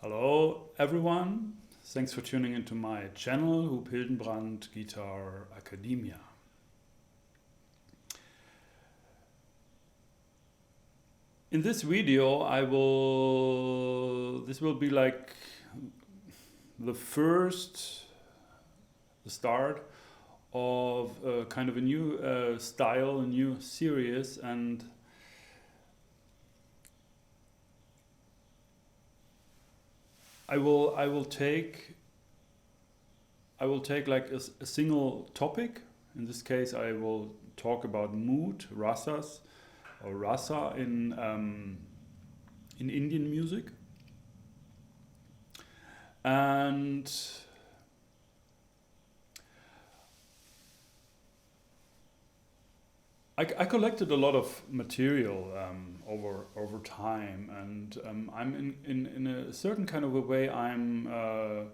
Hello everyone, thanks for tuning into my channel, Huub Hildenbrand Guitar Academia. In this video this will be like the start of kind of a new style, a new series, and I will take like a single topic. In this case, I will talk about mood, rasas, or rasa in Indian music, and I collected a lot of material over time, and I'm in a certain kind of a way I'm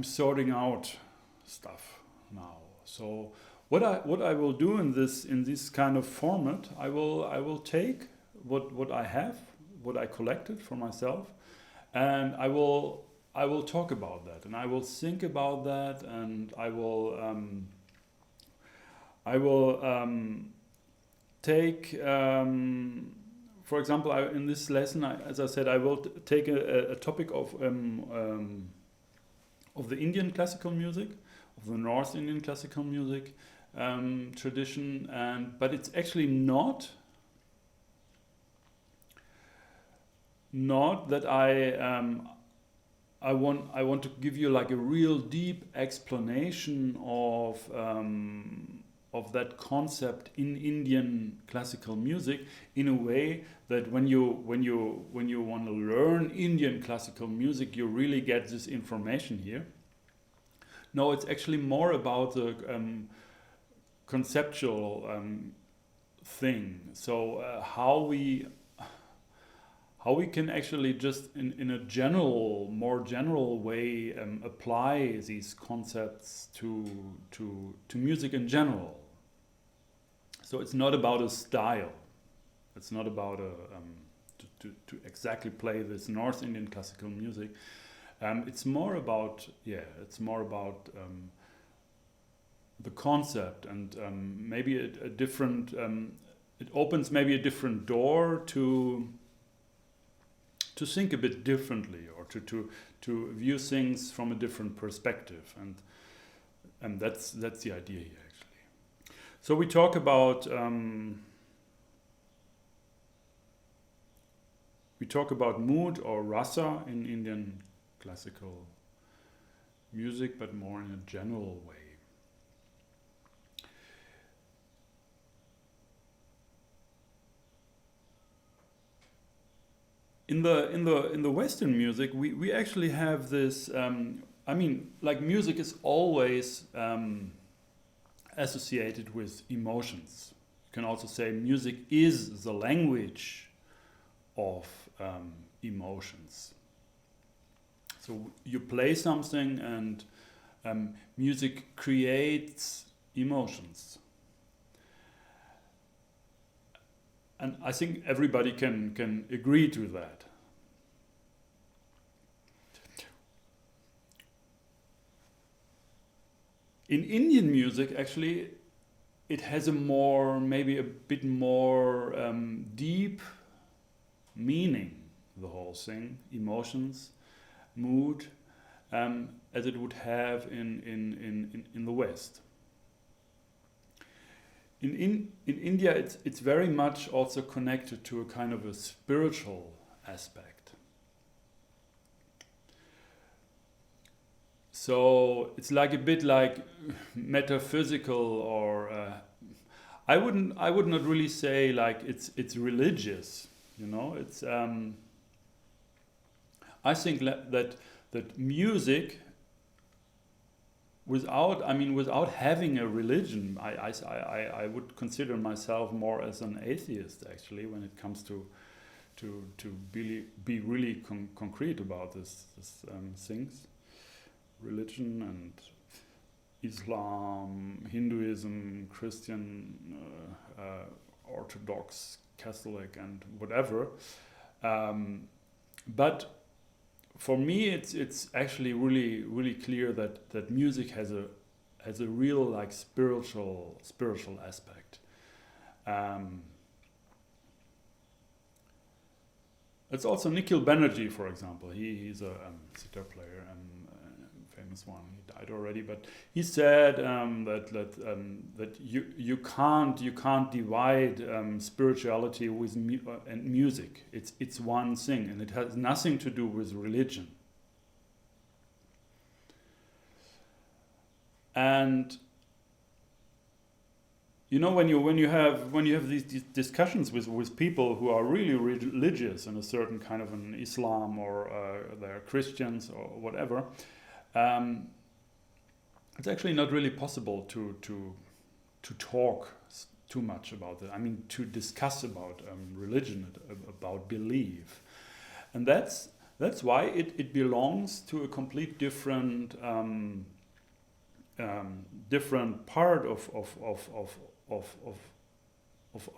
sorting out stuff now. So what I will do in this kind of format, I will take what I have, what I collected for myself, and I will talk about that, and I will think about that, and I will take, for example, in this lesson, as I said, I will take a topic of the Indian classical music, of the North Indian classical music tradition, but it's actually not that I want to give you like a real deep explanation of that concept in Indian classical music, in a way that when you want to learn Indian classical music, you really get this information here. No, it's actually more about the conceptual thing. So how we can actually just in a more general way apply these concepts to music in general. So it's not about a style. It's not about to exactly play this North Indian classical music. It's more about the concept, and maybe a different. It opens maybe a different door to think a bit differently, or to view things from a different perspective, and that's the idea here. So we talk about mood or rasa in Indian classical music, but more in a general way. In the Western music, we actually have this. Like music is always associated with emotions. You can also say music is the language of emotions. So you play something, and music creates emotions. And I think everybody can agree to that. In Indian music, actually, it has maybe a bit more deep meaning, the whole thing, emotions, mood, as it would have in the West. In India, it's very much also connected to a kind of a spiritual aspect. So it's like a bit like metaphysical, or I would not really say like it's religious. It's I think that music, without having a religion, I would consider myself more as an atheist, actually, when it comes to be really concrete about this things. Religion and Islam, Hinduism, Christian, Orthodox, Catholic, and whatever. But for me, it's actually really clear that music has a real like spiritual aspect. Um, it's also Nikhil Banerjee, for example. He's a sitar player, famous one. He died already, but he said that you can't divide spirituality with and music. It's one thing, and it has nothing to do with religion. And you know, when you have these discussions with people who are really religious in a certain kind of an Islam, or they're Christians or whatever, it's actually not really possible to talk too much about it. I mean, to discuss about religion, about belief, and that's why it belongs to a complete different different part of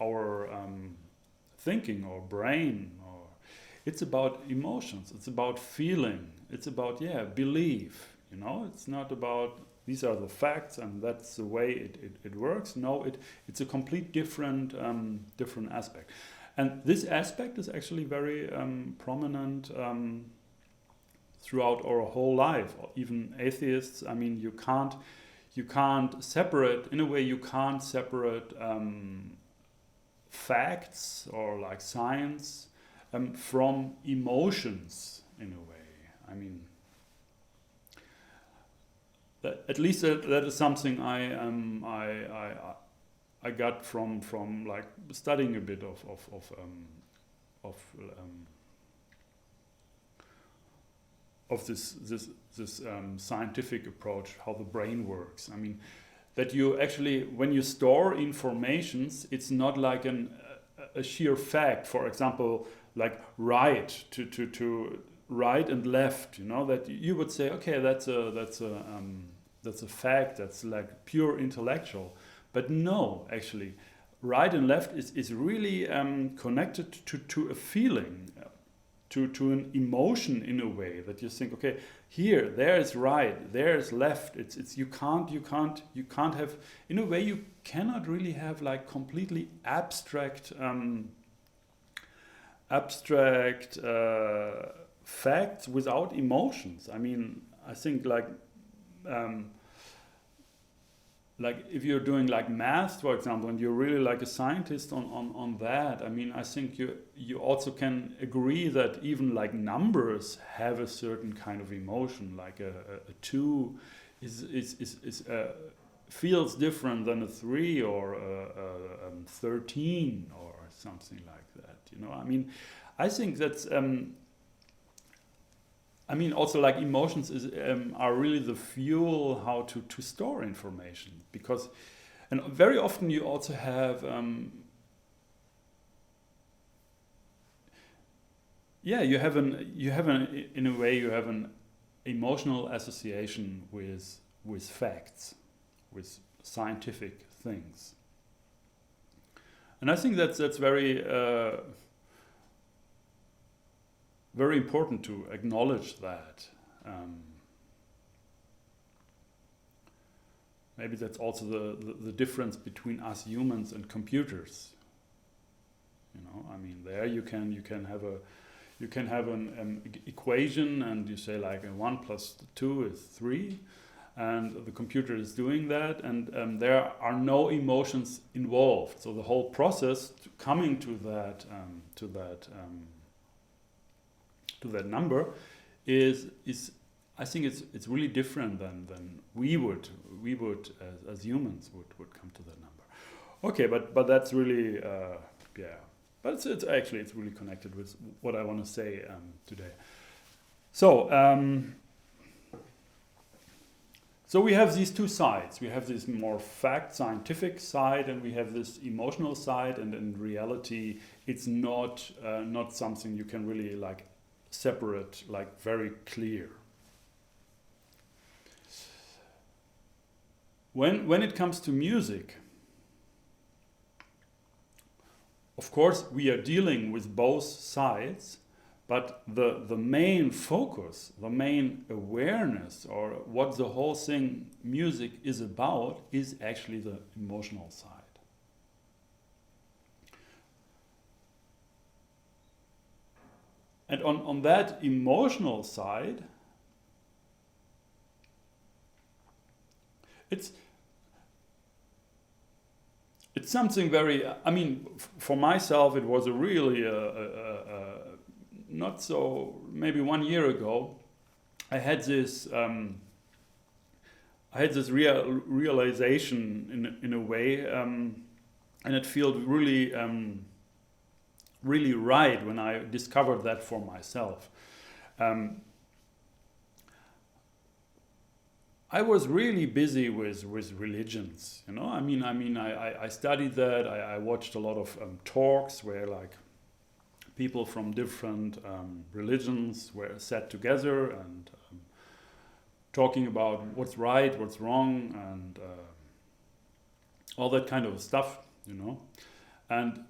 our thinking or brain. Or it's about emotions. It's about feeling. It's about belief. You know, it's not about these are the facts and that's the way it works. No, it's a complete different different aspect, and this aspect is actually very prominent throughout our whole life. Even atheists. I mean, you can't separate, in a way, you can't separate facts or like science from emotions, in a way. I mean, at least that is something I got from like studying a bit of this scientific approach, how the brain works. I mean, that you actually, when you store informations, it's not like a sheer fact. For example, like right to right and left. You know, that you would say, okay, that's a fact. That's like pure intellectual. But no, actually, right and left is really connected to a feeling. To an emotion, in a way, that you think, okay, here, there is right, there is left. It's you can't have, in a way, you cannot really have like completely abstract facts without emotions. I mean, I think like if you're doing like math, for example, and you're really like a scientist on that, I mean, I think you also can agree that even like numbers have a certain kind of emotion. Like a 2 is feels different than a 3 or a 13 or something like that. You know, I mean, I think that's. I mean, also like emotions are really the fuel how to store information, because, and very often you also have you have an in a way you have an emotional association with facts, with scientific things, and I think that's very. Very important to acknowledge that. Maybe that's also the difference between us humans and computers. You know, I mean, there you can have an equation, and you say like 1 + 2 is 3, and the computer is doing that, and there are no emotions involved. So the whole process coming to that number is I think it's really different than we would as humans would come to that number. Okay, but that's really but it's actually really connected with what I want to say today. So so we have these two sides. We have this more scientific side, and we have this emotional side. And in reality, it's not something you can really like separate, like very clear. When it comes to music, of course we are dealing with both sides, But the main focus, the main awareness, or what the whole thing music is about, is actually the emotional side. And on that emotional side, it's something very. I mean, for myself, it was a really not so. Maybe 1 year ago, I had this. Realization in a way, and it felt really really right when I discovered that for myself. I was really busy with religions, you know. I studied that. I watched a lot of talks where like people from different religions were sat together and talking about what's right, what's wrong, and all that kind of stuff, you know. And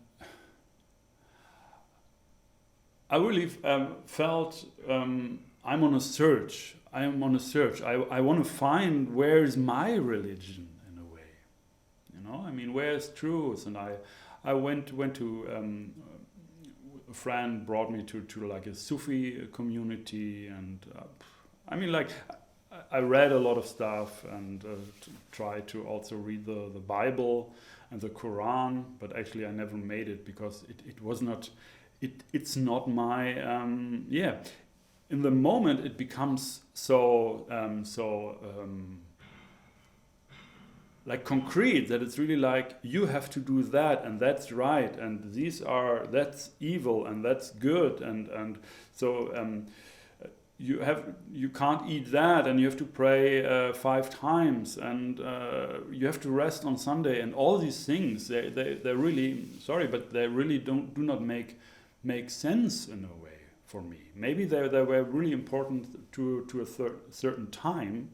I really felt I'm on a search. I am on a search. I want to find where is my religion in a way, you know. I mean, where is truth? And I went to a friend brought me to like a Sufi community, and I mean, like I read a lot of stuff and tried to also read the Bible and the Quran, but actually I never made it because it was not. It's not my yeah. In the moment, it becomes so like concrete that it's really like you have to do that and that's right and that's evil and that's good and so you can't eat that and you have to pray 5 times and you have to rest on Sunday and all these things they really sorry but they really do not make sense in a way for me. Maybe they were really important to a certain time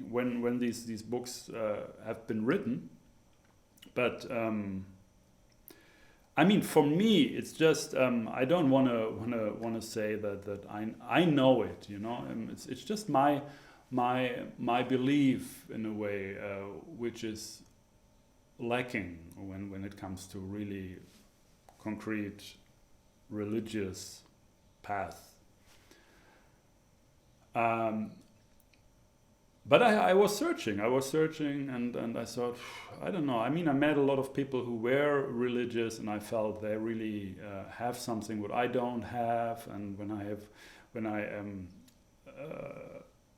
when these books have been written, but I mean, for me, it's just I don't want to say that I know it, you know. It's just my belief in a way, which is lacking when it comes to really concrete religious path. But I was searching and I thought, I don't know. I mean, I met a lot of people who were religious and I felt they really have something what I don't have. And when I am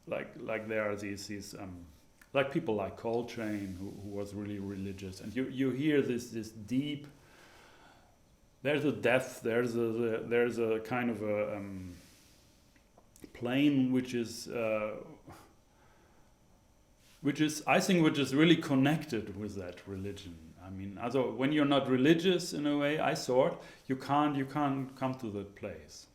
like there are these like people like Coltrane who was really religious, and you hear this deep. There's a depth. There's a kind of a plane which is I think which is really connected with that religion. I mean, also when you're not religious in a way, I thought you can't come to that place.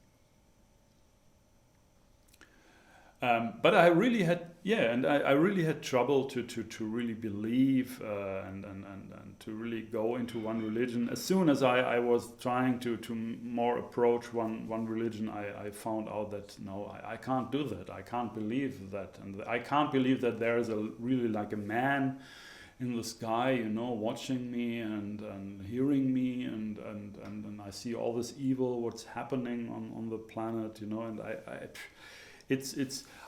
But I really had I really had trouble to really believe and to really go into one religion. As soon as I was trying to more approach one religion, I found out that no, I can't do that. I can't believe that, and I can't believe that there is a really like a man in the sky, you know, watching me and hearing me and I see all this evil what's happening on the planet, you know, and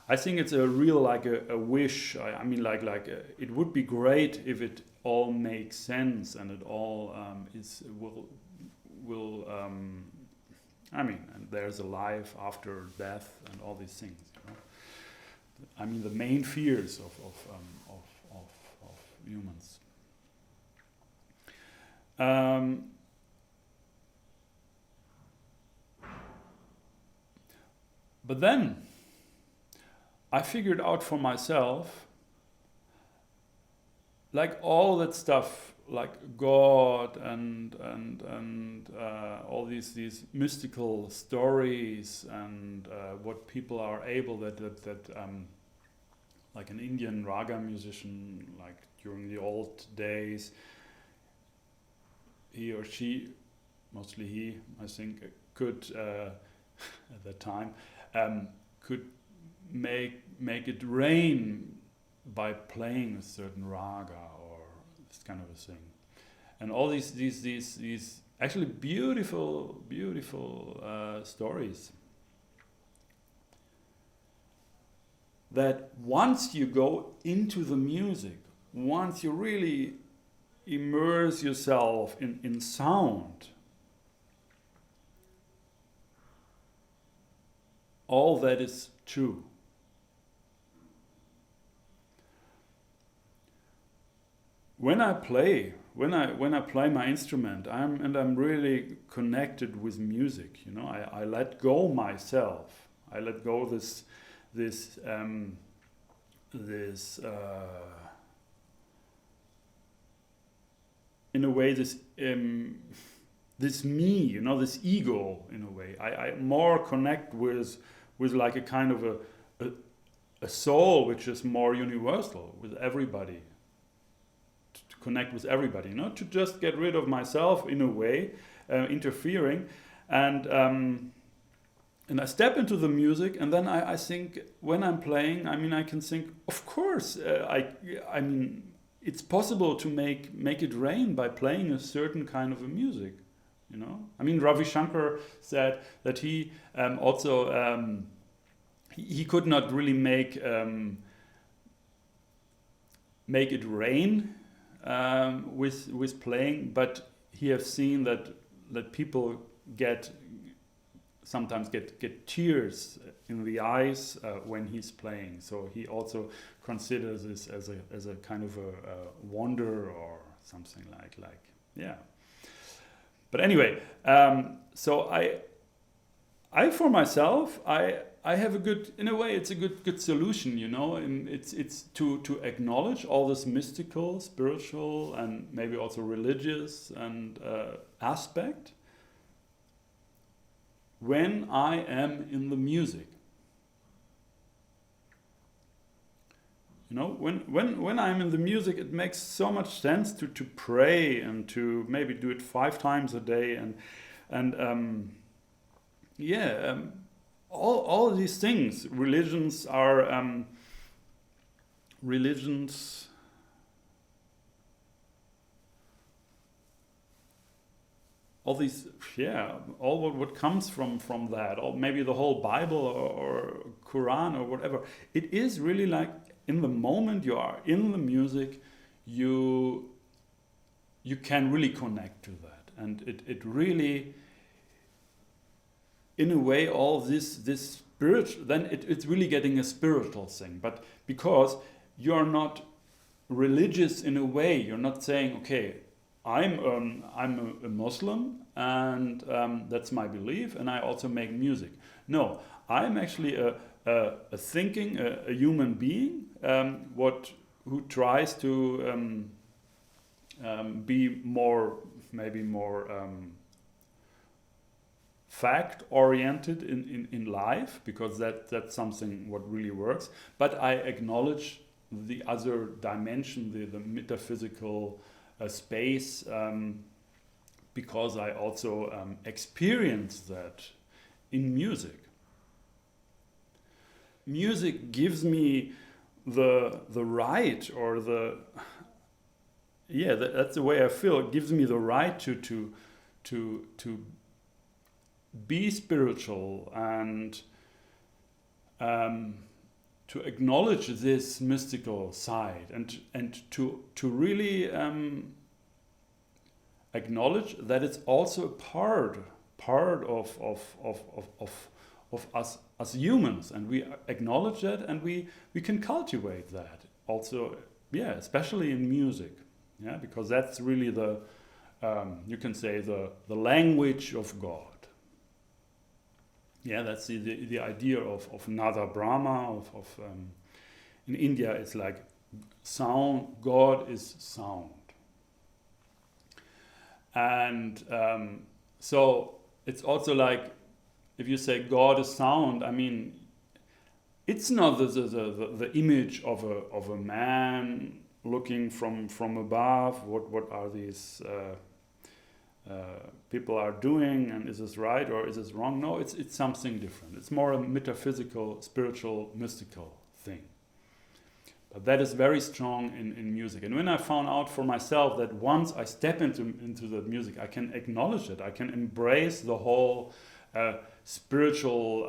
I think it's a real like a wish. I mean like it would be great if it all makes sense and it all will I mean, and there's a life after death and all these things, you know? I mean the main fears of humans. But then I figured out for myself, like all that stuff, like God and all these mystical stories and what people are able that like an Indian Raga musician, like during the old days, he or she, mostly he, I think, could at that time, could make it rain by playing a certain raga or this kind of a thing, and all these actually beautiful stories. That once you go into the music, once you really immerse yourself in sound, all that is true. When I play my instrument, I'm really connected with music. You know, I let go myself. I let go this in a way this me, you know, this ego in a way. I more connect with like a kind of a soul which is more universal with everybody. To connect with everybody, you know, to just get rid of myself in a way, interfering, and I step into the music, and then I think when I'm playing, I mean, I can think, of course, I mean, it's possible to make it rain by playing a certain kind of a music, you know. I mean, Ravi Shankar said that he also he could not really make it rain with playing, but he has seen that people sometimes get tears in the eyes when he's playing. So he also considers this as a kind of a wonder or something like yeah. But anyway, so I for myself, I have a good, in a way, it's a good solution, you know. And it's to acknowledge all this mystical, spiritual, and maybe also religious and aspect when I am in the music. You know, when I'm in the music, it makes so much sense to pray and to maybe do it 5 times a day and all these things. Religions are all these, all what comes from that, or maybe the whole Bible or Quran or whatever. It is really like, in the moment you are in the music, you can really connect to that, and it really, in a way, all this spiritual, then it's really getting a spiritual thing. But because you're not religious in a way, you're not saying, okay, I'm a Muslim, and that's my belief, and I also make music. No, I'm actually a thinking, a human being, who tries to be maybe more fact-oriented in life, because that's something what really works. But I acknowledge the other dimension, the metaphysical space, because I also experience that in music. Music gives me the right, or that's the way I feel. It gives me the right to be spiritual and to acknowledge this mystical side, and to really acknowledge that it's also a part of us as humans, and we acknowledge that, and we can cultivate that also, especially in music, because that's really the you can say the language of God. That's the idea of Nada Brahma, in India it's like sound, God is sound. And so it's also like, if you say God is sound, I mean, it's not the image of a man looking from above. What are these people are doing, and is this right or is this wrong? No, it's something different. It's more a metaphysical, spiritual, mystical thing. But that is very strong in music. And when I found out for myself that once I step into the music, I can acknowledge it, I can embrace the whole spiritual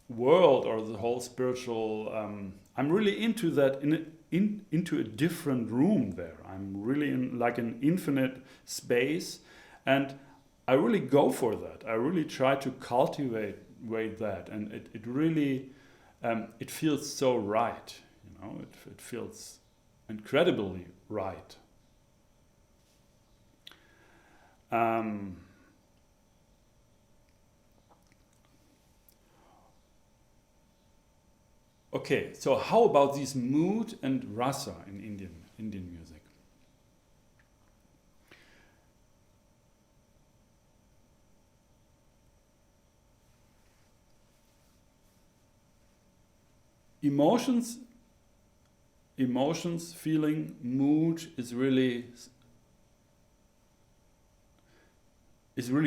world, or the whole spiritual, I'm really into that, into a different room there. I'm really in like an infinite space, and I really go for that. I really try to cultivate that, and it really, it feels so right. You know, it feels incredibly right. Okay, so how about these mood and rasa in Indian music? Emotions, feeling, mood is really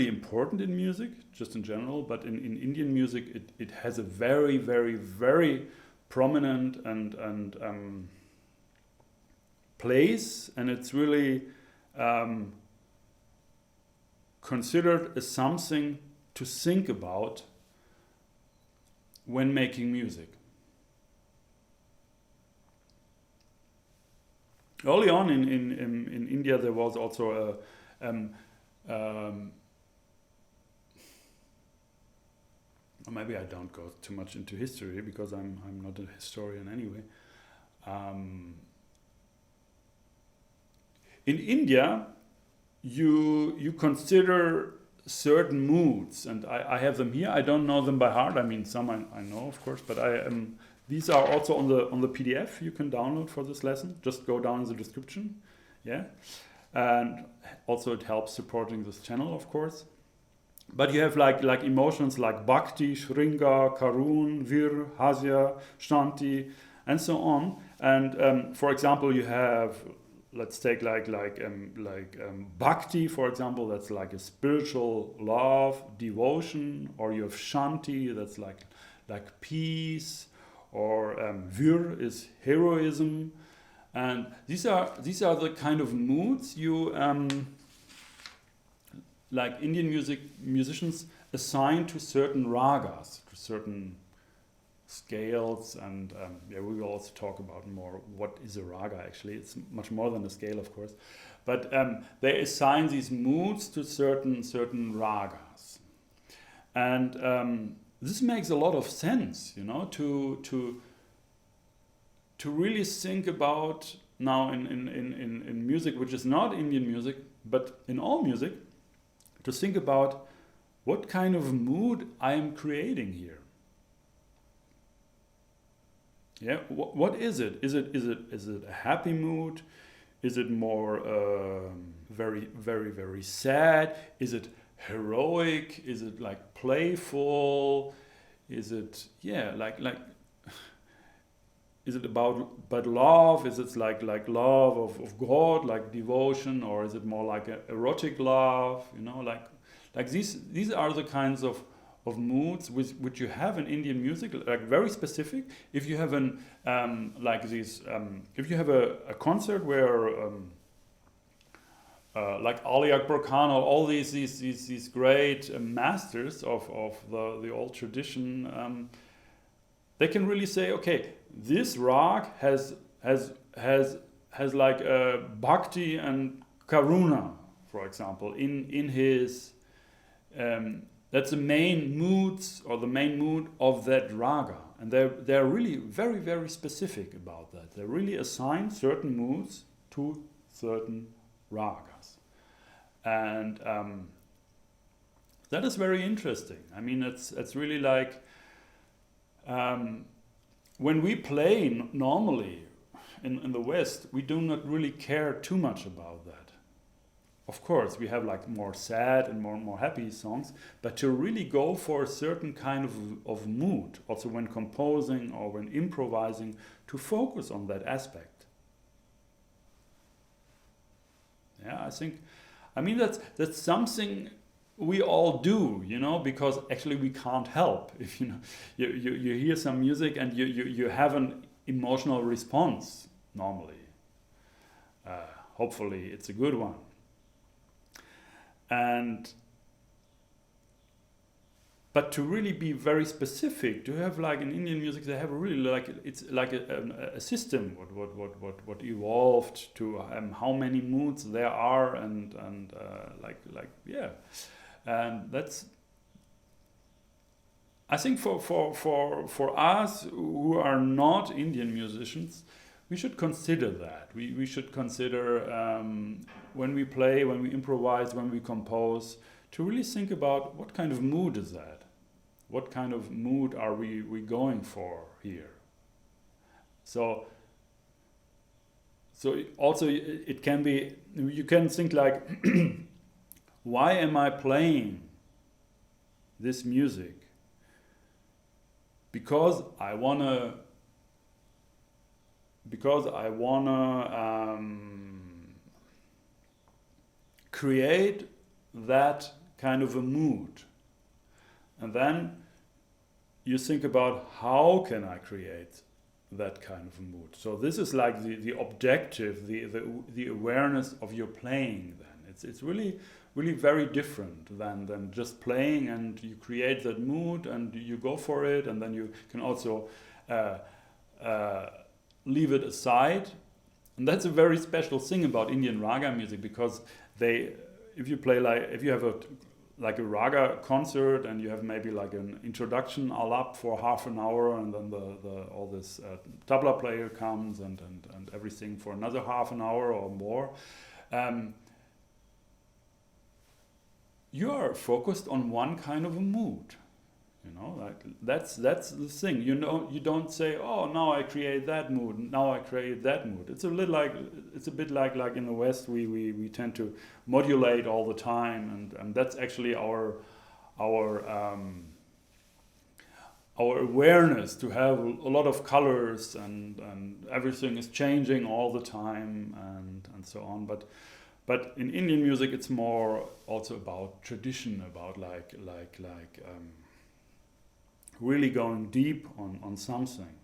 important in music, just in general, but in Indian music it has a very, very, very prominent and place, and it's really considered as something to think about when making music. Early on in India, there was also a maybe I don't go too much into history because I'm not a historian anyway. In India, you consider certain moods, and I have them here. I don't know them by heart. I mean, some I know, of course, but these are also on the PDF you can download for this lesson. Just go down in the description, yeah. And also it helps supporting this channel, of course. But you have like emotions like Bhakti, Shringa, Karun, Vir, Hasya, Shanti, and so on. And for example, you have, let's take like Bhakti, for example, that's like a spiritual love, devotion, or you have Shanti, that's like peace, or Vir is heroism, and these are the kind of moods you like Indian musicians assign to certain ragas, to certain scales, and yeah, we will also talk about more what is a raga actually. It's much more than a scale, of course, but they assign these moods to certain ragas, and this makes a lot of sense, you know, to really think about now in music, which is not Indian music, but in all music, to think about what kind of mood I am creating here. Yeah, what is it? Is it a happy mood? Is it more very, very, very sad? Is it heroic? Is it like playful? Is it like is it about love? Is it like love of God, like devotion, or is it more like a erotic love? You know, like these are the kinds of moods which you have in Indian music, like very specific. If you have if you have a concert where like Ali Akbar Khan or all these great masters of the old tradition, they can really say, okay, this rag has like bhakti and karuna, for example, in his that's the main moods or the main mood of that raga, and they're really very, very specific about that. They really assign certain moods to certain ragas, and that is very interesting. I mean, it's really like when we play normally in the West, we do not really care too much about that. Of course, we have like more sad and more happy songs, but to really go for a certain kind of mood, also when composing or when improvising, to focus on that aspect. Yeah, I mean, that's something we all do, you know, because actually we can't help. If you know, you hear some music and you have an emotional response normally. Hopefully it's a good one. And but to really be very specific, to have like in Indian music, they have really like it's like a system what evolved to how many moods there are and like yeah, and that's I think for us who are not Indian musicians, we should consider that. We should consider when we play, when we improvise, when we compose, to really think about what kind of mood is that. What kind of mood are we going for here? So also it can be, you can think like, why am I playing this music? Because I wanna create that kind of a mood. And then you think about how can I create that kind of a mood. So this is like the objective, the awareness of your playing then. It's really very different than just playing and you create that mood and you go for it, and then you can also leave it aside. And that's a very special thing about Indian Raga music, because if you have a Raga concert and you have maybe like an introduction alap for half an hour, and then all this tabla player comes and everything for another half an hour or more, you are focused on one kind of a mood. You know, like that's the thing. You know, you don't say, "Oh, now I create that mood. Now I create that mood." It's a bit like in the West we tend to modulate all the time, and that's actually our awareness to have a lot of colors and everything is changing all the time and so on. But in Indian music, it's more also about tradition, about like really going deep on something,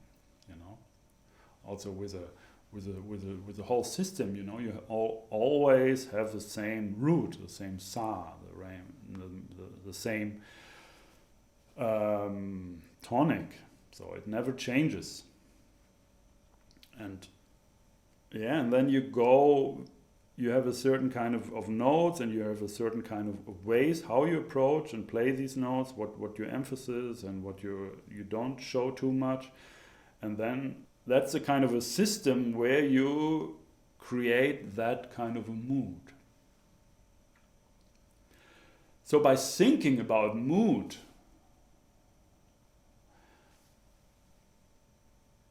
you know. Also with the whole system, you know, you always have the same root, the same sa, the same tonic, so it never changes. And yeah, and then you have a certain kind of notes, and you have a certain kind of ways how you approach and play these notes, what your emphasis and what you don't show too much. And then that's a kind of a system where you create that kind of a mood. So by thinking about mood,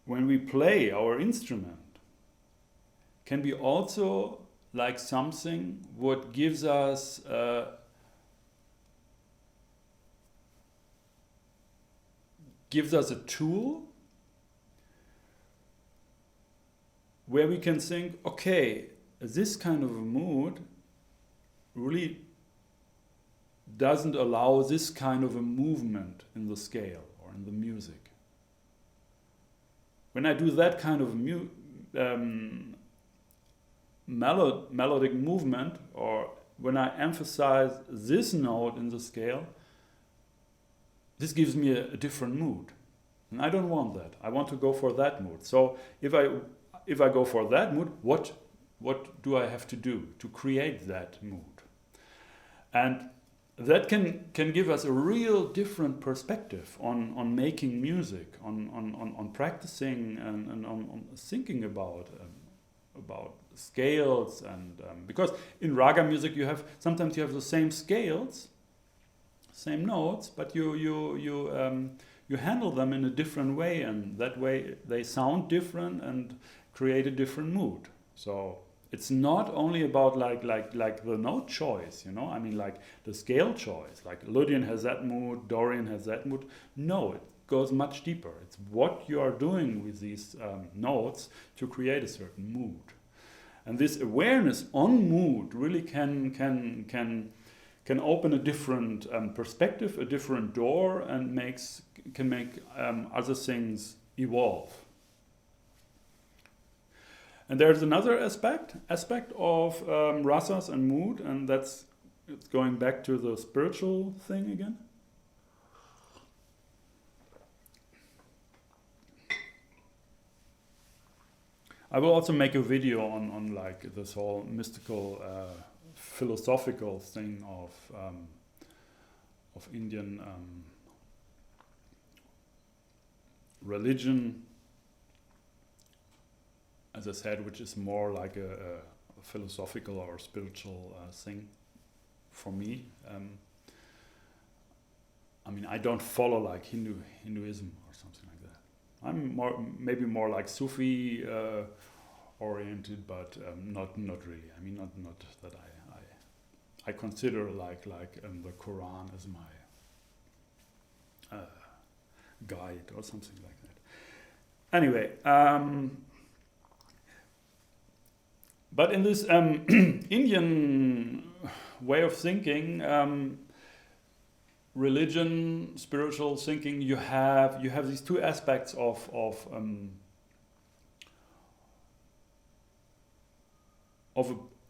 when we play our instrument, can be also like something what gives us a tool where we can think, okay, this kind of a mood really doesn't allow this kind of a movement in the scale or in the music. When I do that kind of melodic movement, or when I emphasize this note in the scale, this gives me a different mood, and I don't want that. I want to go for that mood. So if I go for that mood, what do I have to do to create that mood? And that can give us a real different perspective on making music, on practicing and on thinking about scales, and because in Raga music sometimes you have the same scales, same notes, but you handle them in a different way, and that way they sound different and create a different mood. So it's not only about like the note choice, you know. I mean, like the scale choice, like Lydian has that mood, Dorian has that mood. No, it goes much deeper. It's what you are doing with these notes to create a certain mood. And this awareness on mood really can open a different perspective, a different door, and can make other things evolve. And there's another aspect of rasas and mood, and it's going back to the spiritual thing again. I will also make a video on like this whole mystical, philosophical thing of Indian religion, as I said, which is more like a philosophical or spiritual thing for me. I mean, I don't follow like Hinduism or something like that. I'm maybe more like Sufi oriented, but not really. I mean, not that I consider like the Quran as my guide or something like that. Anyway, but in this Indian way of thinking, religion, spiritual thinking, you have these two aspects of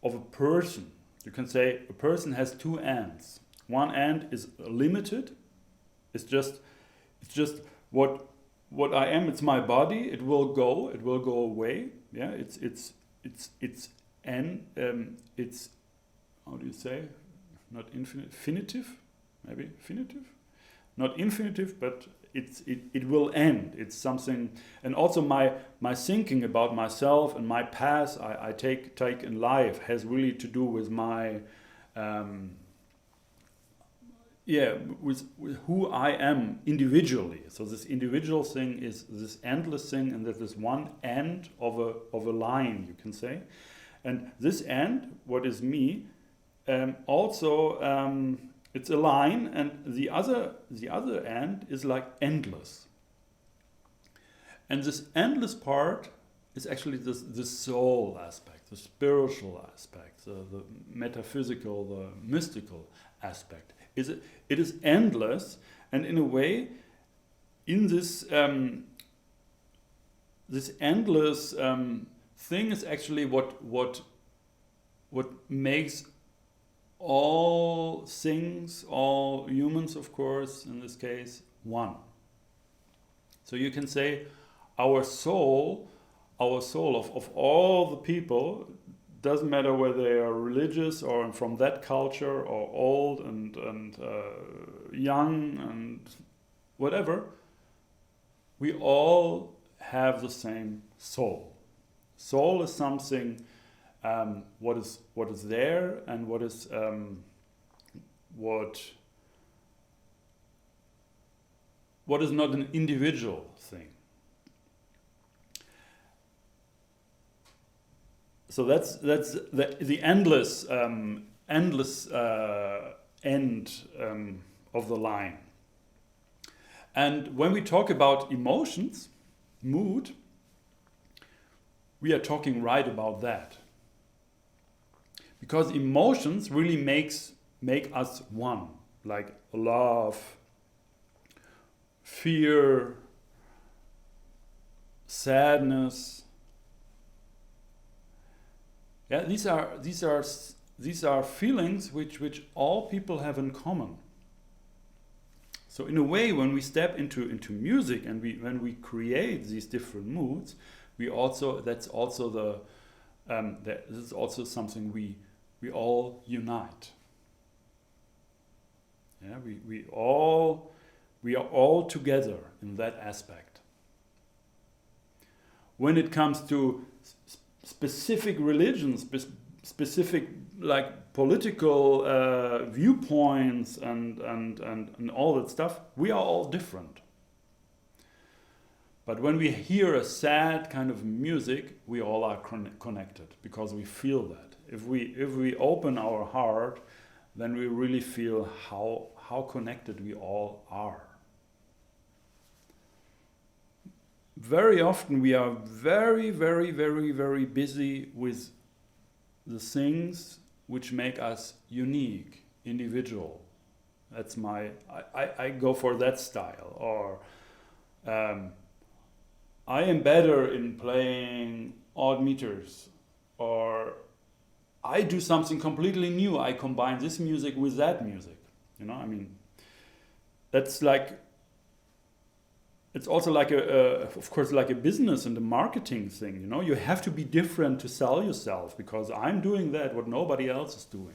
a person. You can say a person has two ends. One end is limited. It's just what I am. It's my body. It will go away. Yeah. It's how do you say? Not infinitive. Maybe infinitive, not infinitive, but it will end. It's something, and also my thinking about myself and my path I take in life has really to do with my with who I am individually. So this individual thing is this endless thing, and that is one end of a line, you can say, and this end, what is me, also. It's a line, and the other end is like endless. And this endless part is actually the soul aspect, the spiritual aspect, the metaphysical, the mystical aspect. It is endless, and in a way, in this this endless thing is actually what makes all things, all humans, of course, in this case, one. So you can say our soul of all the people, doesn't matter whether they are religious or from that culture or old and young and whatever, we all have the same soul. Soul is something what is there, and what is what is not an individual thing. So that's the endless end of the line. And when we talk about emotions, mood, we are talking right about that. Because emotions really make us one, like love, fear, sadness. Yeah, these are feelings which all people have in common. So in a way, when we step into music and when we create these different moods, this is also something we all unite. Yeah, we are all together in that aspect. When it comes to specific religions, specific like political viewpoints and all that stuff, we are all different. But when we hear a sad kind of music, we all are connected because we feel that. If we open our heart, then we really feel how connected we all are. Very often we are very, very, very, very busy with the things which make us unique, individual. That's I go for that style. Or I am better in playing odd meters, or I do something completely new. I combine this music with that music. I mean, that's like, it's also like of course, like a business and a marketing thing. You have to be different to sell yourself, because I'm doing what nobody else is doing.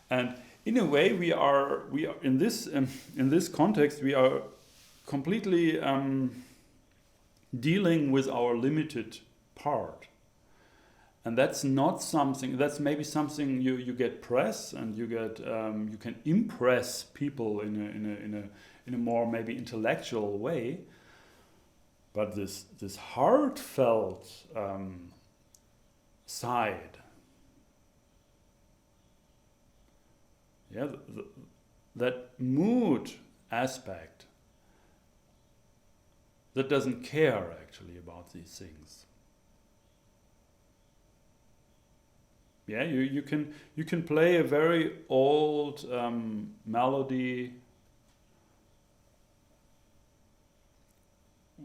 And in a way, we are in this context, we are completely dealing with our limited part. And that's not something, that's maybe something you get press, and you can impress people in a more maybe intellectual way. But this heartfelt side, that mood aspect, that doesn't care actually about these things. Yeah, you can play a very old melody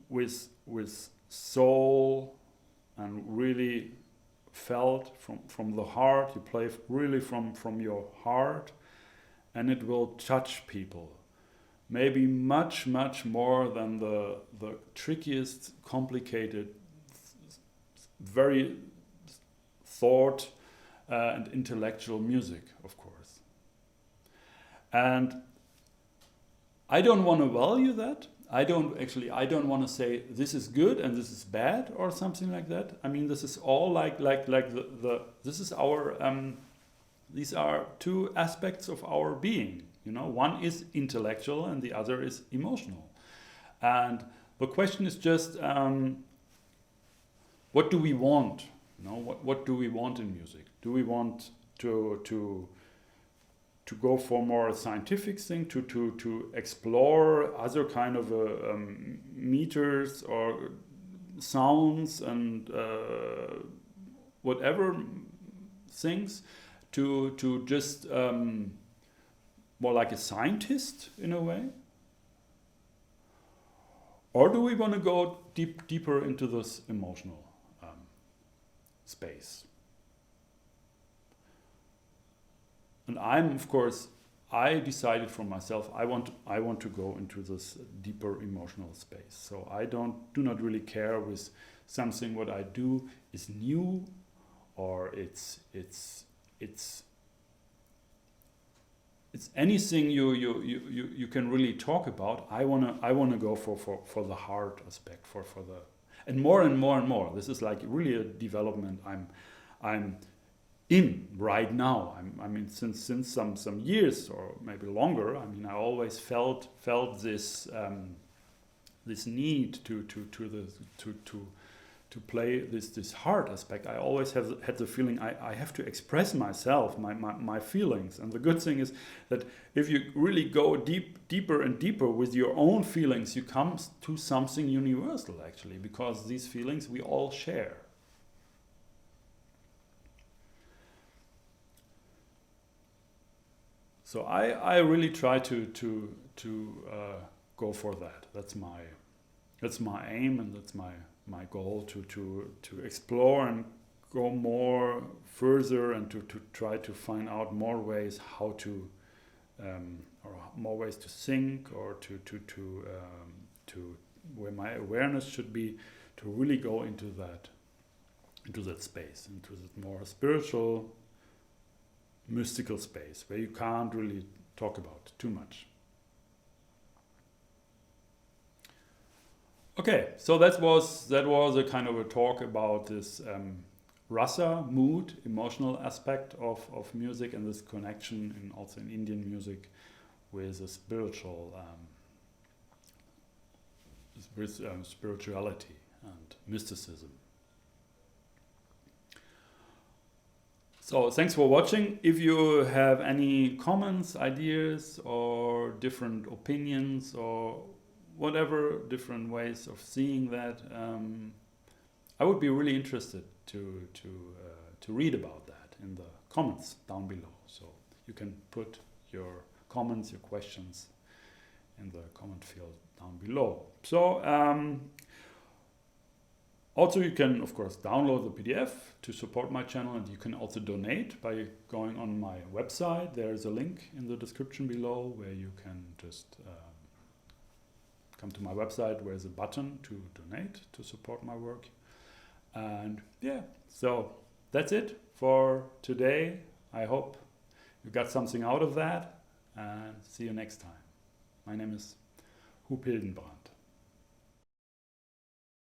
with soul and really felt from the heart. You play really from your heart, and it will touch people. Maybe much more than the trickiest, complicated, very thought and intellectual music, of course. And I don't want to value that. I don't want to say this is good and this is bad or something like that. I mean, this is all like this is our these are two aspects of our being. One is intellectual and the other is emotional. And the question is just, what do we want? What do we want in music? Do we want to go for more scientific thing, to explore other kind of meters or sounds and whatever things, to just more like a scientist in a way? Or do we want to go deeper into this emotional space? And I decided for myself, I want to go into this deeper emotional space. So I do not really care with something what I do is new, or it's anything you can really talk about. I wanna go for the heart aspect, for the, and more and more. This is like really a development I'm in right now. I mean, since some years or maybe longer. I mean, I always felt this this need to play this heart aspect. I always had the feeling I have to express myself, my feelings. And the good thing is that if you really go deeper and deeper with your own feelings, you come to something universal actually, because these feelings we all share. So I really try to go for that. That's my aim, and that's my goal, to explore and go more further, and to try to find out more ways how to or more ways to think, or to where my awareness should be, to really go into that space, into that more spiritual, mystical space where you can't really talk about too much. Okay, so that was a kind of a talk about this rasa, mood, emotional aspect of music, and this connection also in Indian music with a spiritual, with spirituality and mysticism. So thanks for watching. If you have any comments, ideas, or different opinions, or whatever different ways of seeing that, I would be really interested to read about that. in the comments down below. So you can put your comments, your questions in the comment field down below. So also you can of course download the PDF to support my channel, and you can also donate by going on my website. There's a link in the description below where you can just come to my website where there's a button to donate to support my work. And yeah, so that's it for today. I hope you got something out of that, and see you next time. My name is Huub Hildenbrand.